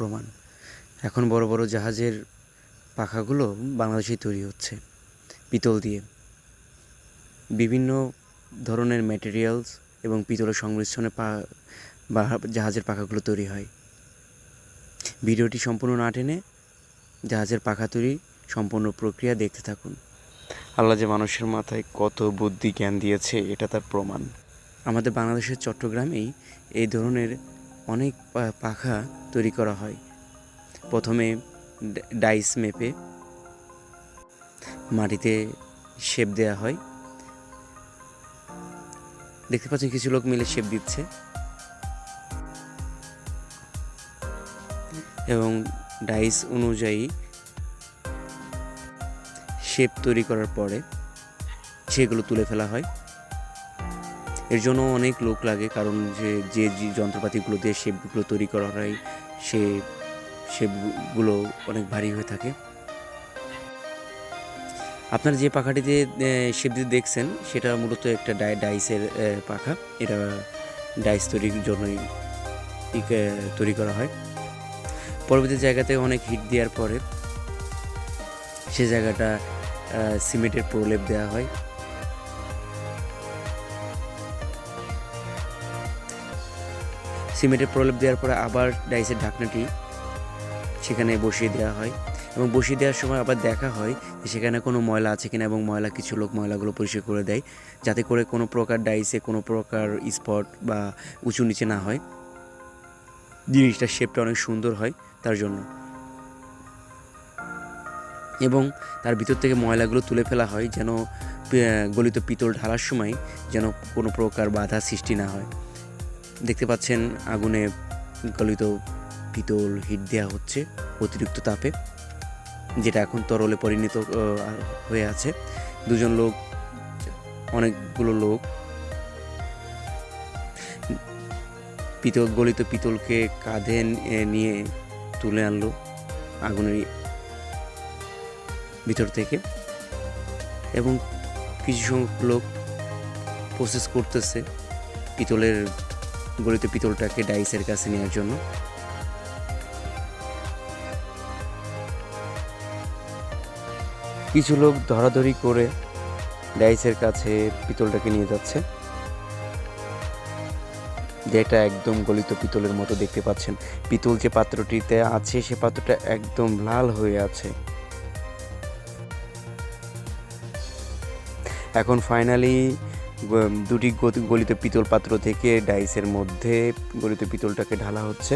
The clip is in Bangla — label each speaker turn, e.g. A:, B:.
A: প্রমাণ। এখন বড় বড় জাহাজের পাখাগুলো বাংলাদেশেই তৈরি হচ্ছে পিতল দিয়ে। বিভিন্ন ধরনের ম্যাটেরিয়ালস এবং পিতলের সংমিশ্রণে জাহাজের পাখাগুলো তৈরি হয়। ভিডিওটি সম্পূর্ণ না টেনে জাহাজের পাখা তৈরি সম্পূর্ণ প্রক্রিয়া দেখতে থাকুন। আল্লাহ যে মানুষের মাথায় কত বুদ্ধি জ্ঞান দিয়েছে এটা তার প্রমাণ। আমাদের বাংলাদেশের চট্টগ্রামেই এই ধরনের অনেক পাখা তৈরি করা হয়। প্রথমে ডাইস মেপে মাটিতে শেপ দেওয়া হয়। দেখতে পাচ্ছেন কিছু লোক মিলে শেপ দিচ্ছে এবং ডাইস অনুযায়ী শেপ তৈরি করার পরে সেগুলো তুলে ফেলা হয়। এর জন্য অনেক লোক লাগে, কারণ যে যন্ত্রপাতিগুলো দিয়ে শেপগুলো তৈরি করা হয় সে শেপগুলো অনেক ভারী হয়ে থাকে। আপনারা যে পাখাটিতে শেপ দিতে দেখছেন সেটা মূলত একটা ডাইসের পাখা। এটা ডাইস তৈরির জন্যই তৈরি করা হয়। পরবর্তী জায়গাতে অনেক হিট দেওয়ার পরে সে জায়গাটা সিমেন্টের প্রলেপ দেওয়া হয়। সিমেন্টের প্রলেপ দেওয়ার পরে আবার ডাইসের ঢাকনাটি সেখানে বসিয়ে দেওয়া হয় এবং বসিয়ে দেওয়ার সময় আবার দেখা হয় যে সেখানে কোনো ময়লা আছে কিনা, এবং কিছু লোক ময়লাগুলো পরিষ্কার করে দেয় যাতে করে কোনো প্রকার ডাইসে কোনো প্রকার স্পট বা উঁচু নিচে না হয়। জিনিসটার শেপটা অনেক সুন্দর হয় তার জন্য, এবং তার ভিতর থেকে ময়লাগুলো তুলে ফেলা হয় যেন গলিত পিতল ঢালার সময় যেন কোনো প্রকার বাধা সৃষ্টি না হয়। দেখতে পাচ্ছেন আগুনে গলিত পিতল হিট দেওয়া হচ্ছে অতিরিক্ত তাপে, যেটা এখন তরলে পরিণত হয়ে আছে। অনেকগুলো লোক গলিত পিতলকে কাঁধে নিয়ে তুলে আনলো আগুনের ভিতর থেকে, এবং কিছু সংখ্যক লোক প্রসেস করতেছে গলিত পিতলটাকে ডাইসের কাছে নেওয়ার জন্য। কিছু লোক ধরাধরি করে ডাইসের কাছে পিতলটাকে নিয়ে যাচ্ছে, যেটা একদম গলিত পিতলের মতো দেখতে পাচ্ছেন। পিতল যে পাত্রটিতে আছে সে পাত্রটা একদম লাল হয়ে আছে। এখন ফাইনালি দুটি গলিত পিতল পাত্র থেকে ডাইসের মধ্যে গলিত পিতলটাকে ঢালা হচ্ছে।